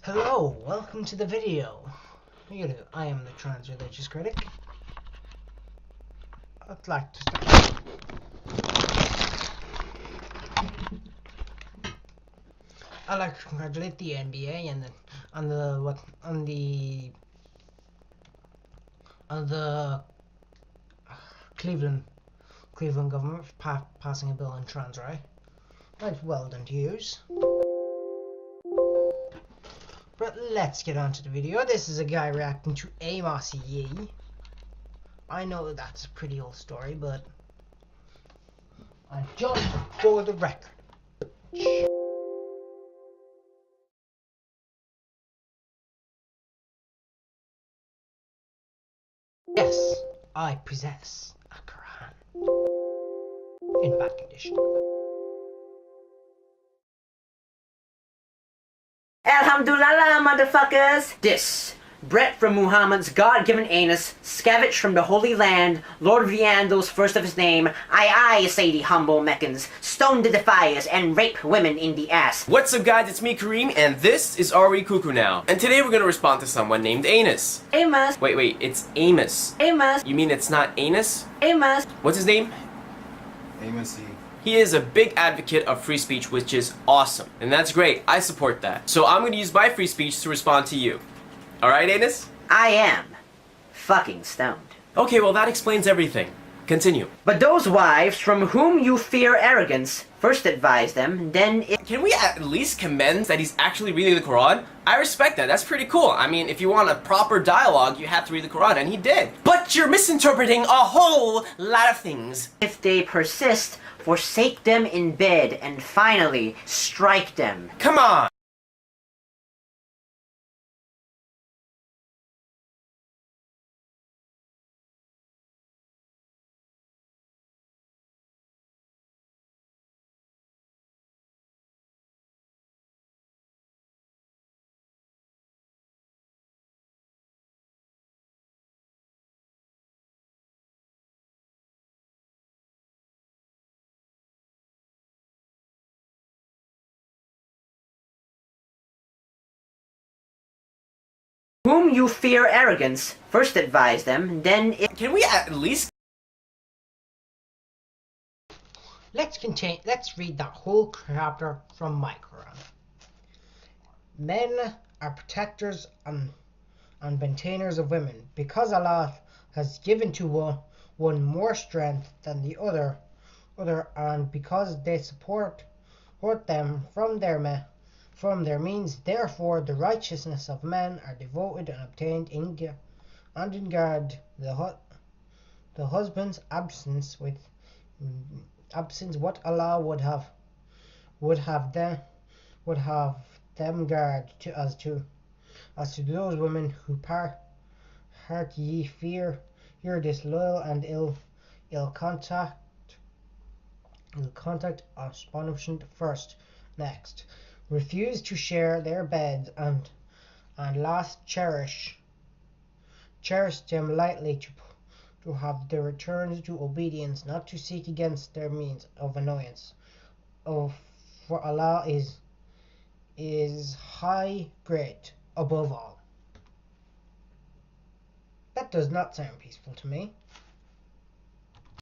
Hello, welcome to the video. I am the trans religious critic. I'd like to start. I'd like to congratulate the NBA and on the Cleveland government for passing a bill on trans rights. Right, well done to yous. But let's get on to the video. This is a guy reacting to Amos Yee. I know that's a pretty old story, but just for the record. Yes, I possess a Quran in bad condition. Alhamdulillah, motherfuckers! This, Brett from Muhammad's God-given anus, scavenged from the Holy Land, Lord Viando's first of his name, I say the humble Meccans, stone the defiers, and rape women in the ass. What's up guys, it's me Kareem, and this is Are We Cuckoo Now? And today we're gonna respond to someone named Anus. Amos. Wait, it's Amos. Amos. You mean it's not Anus? Amos. What's his name? Amos. He is a big advocate of free speech, which is awesome. And that's great, I support that. So I'm gonna use my free speech to respond to you. Alright, Anus? I am fucking stoned. Okay, well that explains everything. Continue. But those wives from whom you fear arrogance, first advise them, then Can we at least commend that he's actually reading the Quran? I respect that, that's pretty cool. I mean, if you want a proper dialogue, you have to read the Quran, and he did. But you're misinterpreting a whole lot of things. if they persist, forsake them in bed, and finally, strike them. Come on! Whom you fear arrogance, first advise them, then Can we at least... Let's read that whole chapter from my Quran. Men are protectors and maintainers of women, because Allah has given to one more strength than the other, and because they support them from their means. Therefore, the righteousness of men are devoted and obtained in guard the husband's absence what Allah would have them guard as to those women who part ye fear disloyal and ill contact astonishment first. Next, refuse to share their beds, and last, cherish them lightly, to have the returns to obedience, not to seek against their means of annoyance. For Allah is high, great, above all. That does not sound peaceful to me.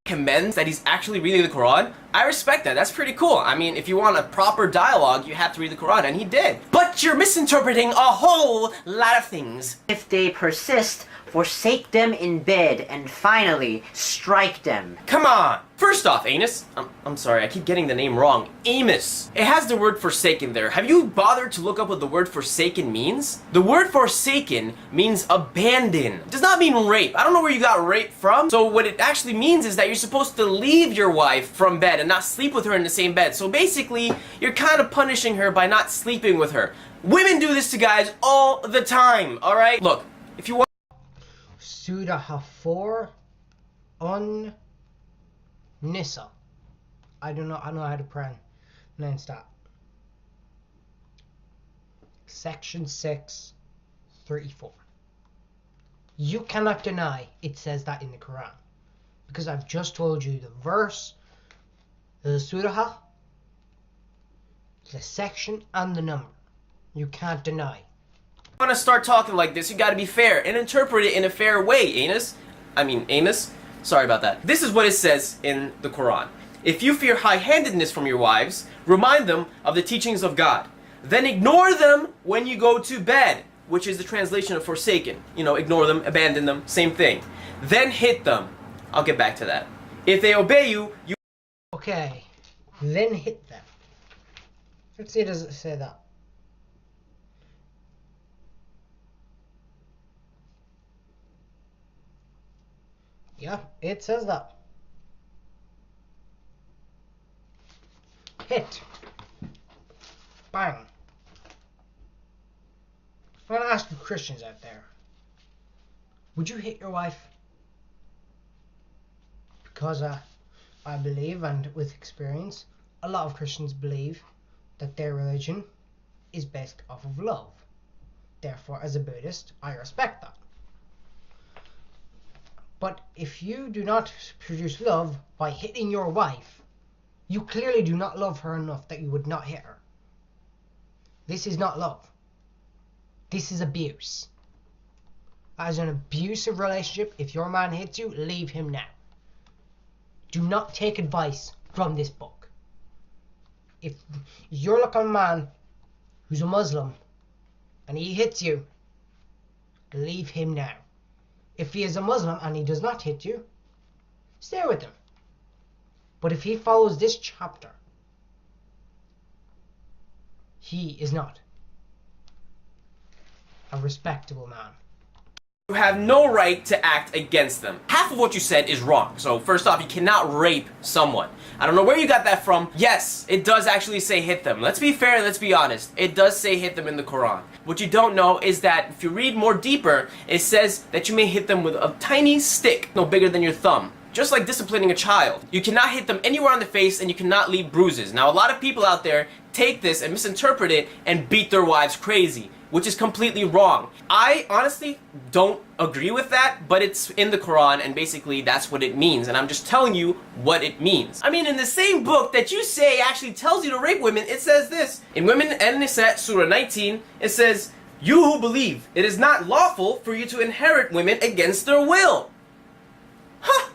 Commends that he's actually reading the Quran? I respect that, that's pretty cool. I mean, if you want a proper dialogue, you have to read the Quran, and he did. But you're misinterpreting a whole lot of things. if they persist, forsake them in bed, and finally, strike them. Come on! First off, Anus, I'm sorry, I keep getting the name wrong. Amos. It has the word forsaken there. Have you bothered to look up what the word forsaken means? The word forsaken means abandon. It does not mean rape. I don't know where you got rape from. So what it actually means is that you're supposed to leave your wife from bed and not sleep with her in the same bed. So basically, you're kind of punishing her by not sleeping with her. Women do this to guys all the time, alright? Look, if you want Surah 4 on Nisa. I know how to pronounce that. Section 6, 34. You cannot deny it says that in the Quran, because I've just told you the verse, the surah, the section, and the number. you can't deny. If you want to start talking like this, you got to be fair and interpret it in a fair way, Amos. Sorry about that. This is what it says in the Quran. If you fear high-handedness from your wives, remind them of the teachings of God. Then ignore them when you go to bed, which is the translation of forsaken. You know, ignore them, abandon them, same thing. Then hit them. I'll get back to that. If they obey you, you... Okay, then hit them. Let's see, does it say that? Yeah, it says that. Hit. Bang. I'm going to ask you Christians out there. Would you hit your wife? Because I believe, and with experience, a lot of Christians believe that their religion is based off of love. Therefore, as a Buddhist, I respect that. But if you do not produce love by hitting your wife, you clearly do not love her enough that you would not hit her. This is not love. This is abuse. As an abusive relationship, if your man hits you, leave him now. Do not take advice from this book. If you're like a man who's a Muslim and he hits you, leave him now. If he is a Muslim and he does not hit you, stay with him. But if he follows this chapter, he is not a respectable man. You have no right to act against them. Half of what you said is wrong. So first off, you cannot rape someone. I don't know where you got that from. Yes, it does actually say hit them. Let's be fair, let's be honest. It does say hit them in the Quran. What you don't know is that if you read more deeper, it says that you may hit them with a tiny stick, no bigger than your thumb. Just like disciplining a child. You cannot hit them anywhere on the face and you cannot leave bruises. Now a lot of people out there take this and misinterpret it and beat their wives crazy, which is completely wrong. I honestly don't agree with that, but it's in the Quran and basically that's what it means, and I'm just telling you what it means. I mean, in the same book that you say actually tells you to rape women, it says this. In Women and Nisa, Surah 19, it says, "You who believe, it is not lawful for you to inherit women against their will." Huh,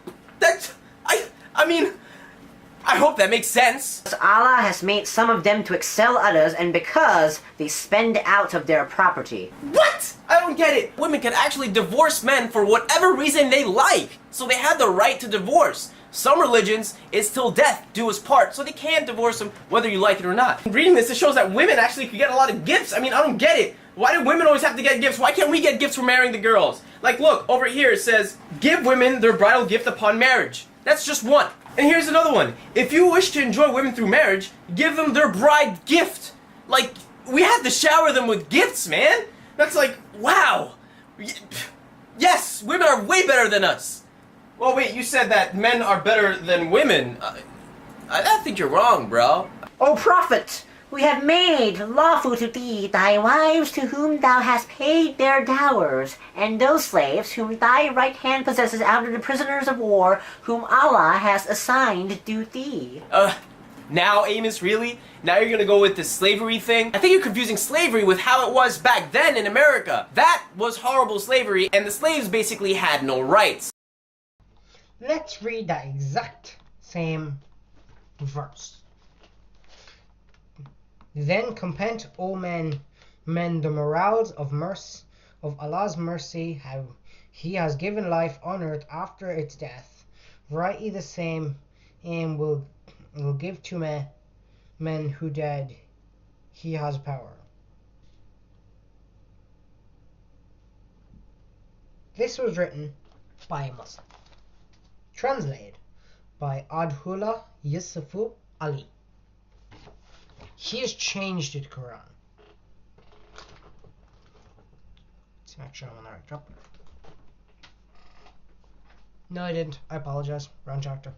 I hope that makes sense. Allah has made some of them to excel others, and because they spend out of their property. What? I don't get it. Women can actually divorce men for whatever reason they like. So they have the right to divorce. Some religions, it's till death do us part, so they can divorce them whether you like it or not. Reading this, it shows that women actually could get a lot of gifts. I mean, I don't get it. Why do women always have to get gifts? Why can't we get gifts for marrying the girls? Like, look, over here it says, give women their bridal gift upon marriage. That's just one. And here's another one. If you wish to enjoy women through marriage, give them their bride gift. Like, we have to shower them with gifts, man. That's like, wow. Yes, women are way better than us. Well, wait, you said that men are better than women. I think you're wrong, bro. O Prophet, we have made lawful to thee thy wives to whom thou hast paid their dowers, and those slaves whom thy right hand possesses out of the prisoners of war, whom Allah has assigned to thee. Now, Amos, really? Now you're gonna go with this slavery thing? I think you're confusing slavery with how it was back then in America. That was horrible slavery, and the slaves basically had no rights. Let's read that exact same verse. Then compent, O men, the morals of Allah's mercy, how He has given life on earth after its death. Rightly the same aim will give to men who dead. He has power. This was written by a Muslim. Translated by Adhullah Yusufu Ali. He has changed the Quran. Let's make sure I'm on the right chapter. No, I didn't. I apologize. Wrong chapter.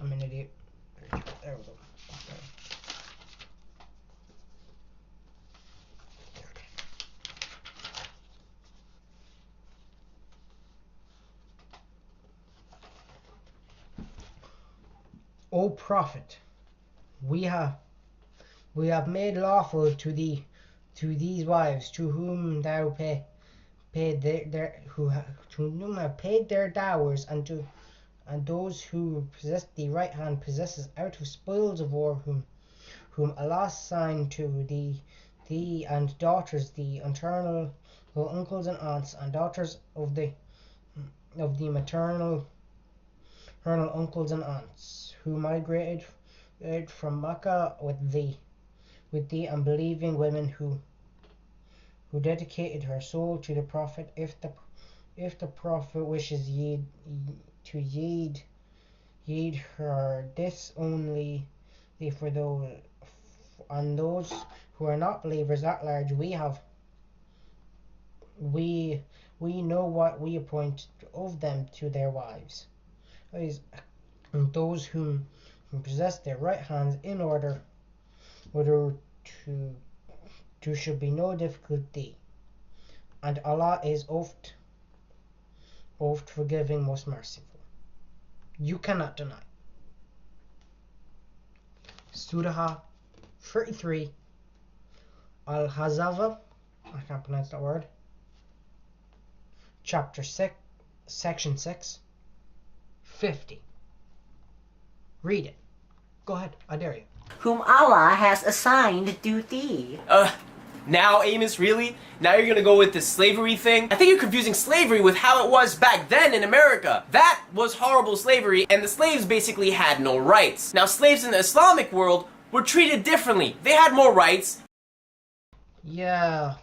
I'm an idiot. There we go. O Prophet, we we have made lawful to these wives to whom thou paid their who to whom have paid their dowers, and those who possess the right hand possesses out of spoils of war, whom Allah assigned to thee and daughters, the eternal uncles and aunts, and daughters of the maternal uncles and aunts, who migrated from Mecca with thee, and believing women who dedicated her soul to the Prophet, if the Prophet wishes to heed her. This only for those who are not believers at large. We know what we appoint of them to their wives, and those who possess their right hands, in order to should be no difficulty, and Allah is oft forgiving, most merciful. You cannot deny. Surah 33 Al-Hazava, I can't pronounce that word, chapter 6, section 6, 50. Read it. Go ahead, I dare you. Whom Allah has assigned to thee. Now, Amos, really? Now you're gonna go with this slavery thing? I think you're confusing slavery with how it was back then in America. That was horrible slavery, and the slaves basically had no rights. Now, slaves in the Islamic world were treated differently. They had more rights. Yeah,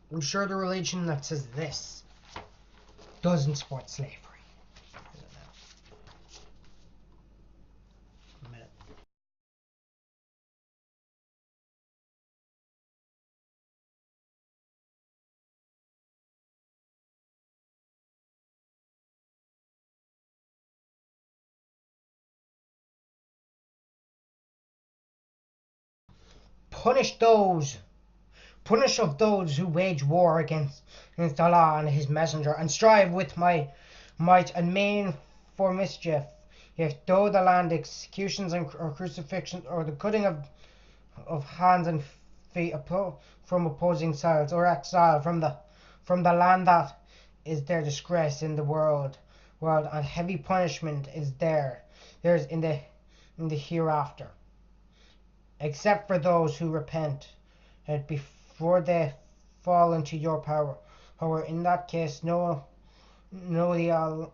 I'm sure the religion that says this doesn't support slavery. A minute. Punish of those who wage war against Allah and His Messenger, and strive with my might and main for mischief. If though the land executions or crucifixions, or the cutting of hands and feet from opposing sides, or exile from the land, that is their disgrace in the world, and heavy punishment is there's in the hereafter, except for those who repent before they fall into your power. In that case, know Allah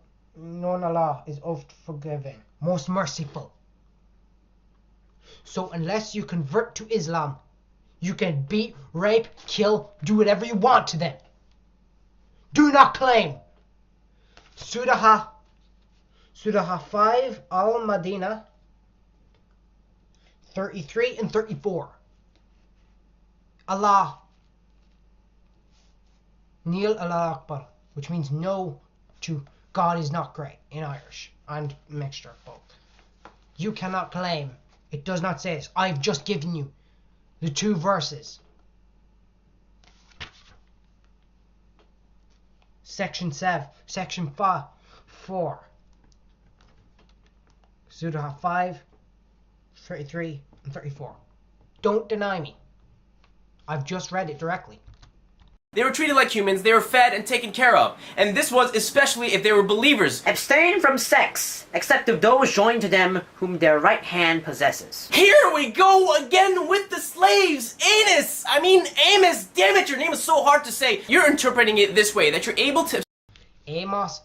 is oft forgiving, most merciful. So unless you convert to Islam, you can beat, rape, kill, do whatever you want to them. Do not claim. Surah 5 Al-Madinah 33 and 34. Allah, Nil Allah Akbar, which means no to God is not great in Irish, and mixture of both. You cannot claim. It does not say this. I've just given you the two verses. Section 4. Surah 5, 33 and 34. Don't deny me. I've just read it directly. They were treated like humans, they were fed and taken care of. And this was especially if they were believers. Abstain from sex, except of those joined to them whom their right hand possesses. Here we go again with the slaves! Amos! Amos, damn it, your name is so hard to say. You're interpreting it this way, that you're able to... Amos.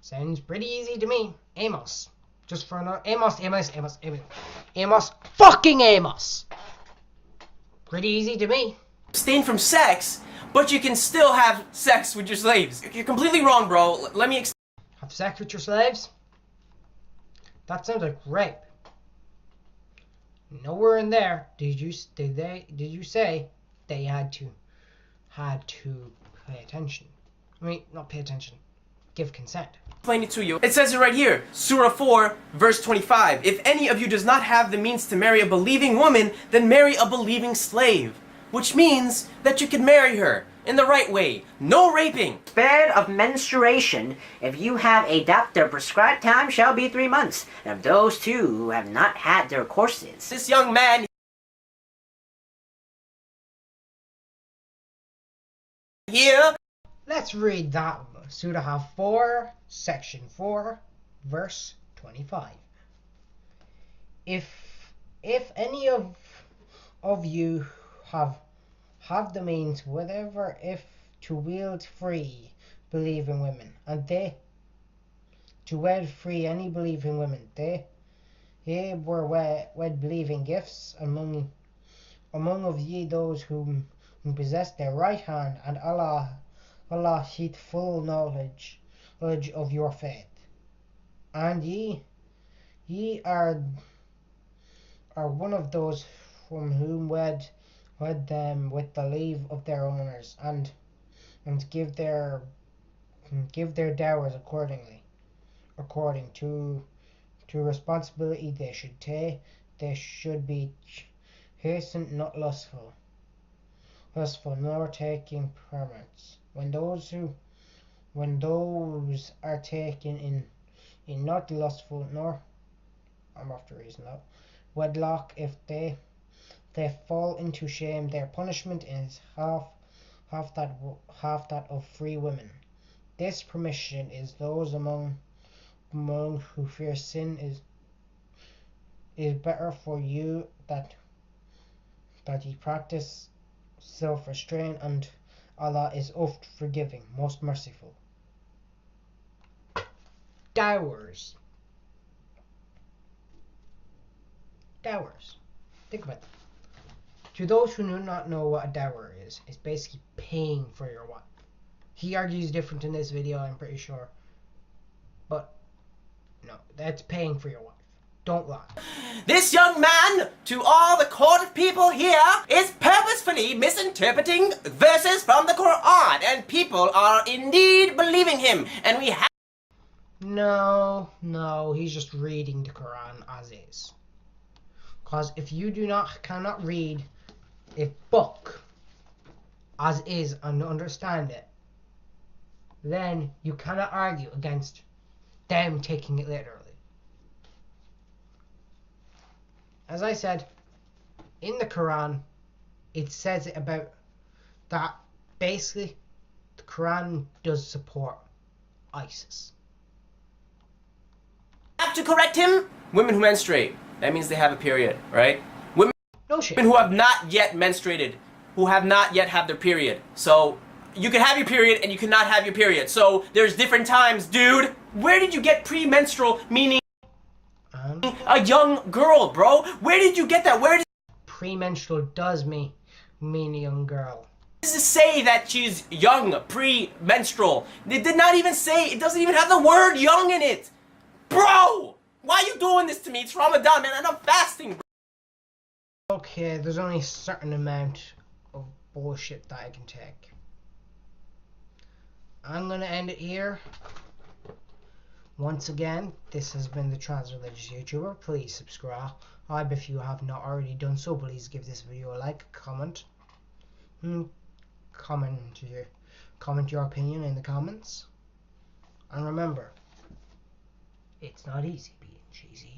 Sounds pretty easy to me. Amos. Just for another... Amos. Fucking Amos! Pretty easy to me. Abstain from sex, but you can still have sex with your slaves. You're completely wrong, bro. Let me Have sex with your slaves? That sounds like rape. Nowhere in there did you say they had to pay attention. Not pay attention. Give consent. Explain it to you. It says it right here, Surah 4, verse 25. If any of you does not have the means to marry a believing woman, then marry a believing slave. Which means that you can marry her. in the right way. No raping. Spared of menstruation, if you have a doctor, prescribed time shall be 3 months. And of those two who have not had their courses. This young man here. Let's read that one. Surah 4, section 4, verse 25. If any of you have the means, whatever, if to wield free believing women, and they to wed free any believing women, they were wed believing gifts among of ye those whom possess their right hand, and Allah hath full knowledge of your faith, and ye are one of those from whom wed them with the leave of their owners, and give their dowries according to responsibility they should take. They should be chaste, not lustful, nor taking permits. When those are taken in not lustful, nor I'm after reason now, wedlock, if they fall into shame, their punishment is half that of free women. This permission is those among who fear sin is better for you that ye practice self-restraint, and Allah is oft forgiving, most merciful. Dowers. Think about that. To those who do not know what a dower is, it's basically paying for your wife. He argues different in this video, I'm pretty sure. But no, that's paying for your wife. Don't lie. This young man, to all the court of people here, is purposefully misinterpreting verses from the Quran, and people are indeed believing him, and we have... No, he's just reading the Quran as is. Because if you cannot read a book as is and understand it, then you cannot argue against them taking it literally. As I said, in the Quran, it says it about that basically the Quran does support ISIS. Have to correct him. Women who menstruate, that means they have a period, right? Women No shit. who have not yet menstruated, who have not yet had their period. So you can have your period and you cannot have your period. So there's different times, dude. Where did you get premenstrual, meaning a young girl, bro? Where did you get that? Where premenstrual does mean a young girl. does it say that she's young, premenstrual? It did not even say, it doesn't even have the word young in it. Bro! Why are you doing this to me? It's Ramadan, man, and I'm fasting, bro. Okay, there's only a certain amount of bullshit that I can take. I'm gonna end it here. Once again, this has been the Trans-Religious YouTuber. Please subscribe if you have not already done so. Please give this video a like, comment. Comment your opinion in the comments. And remember, it's not easy being cheesy.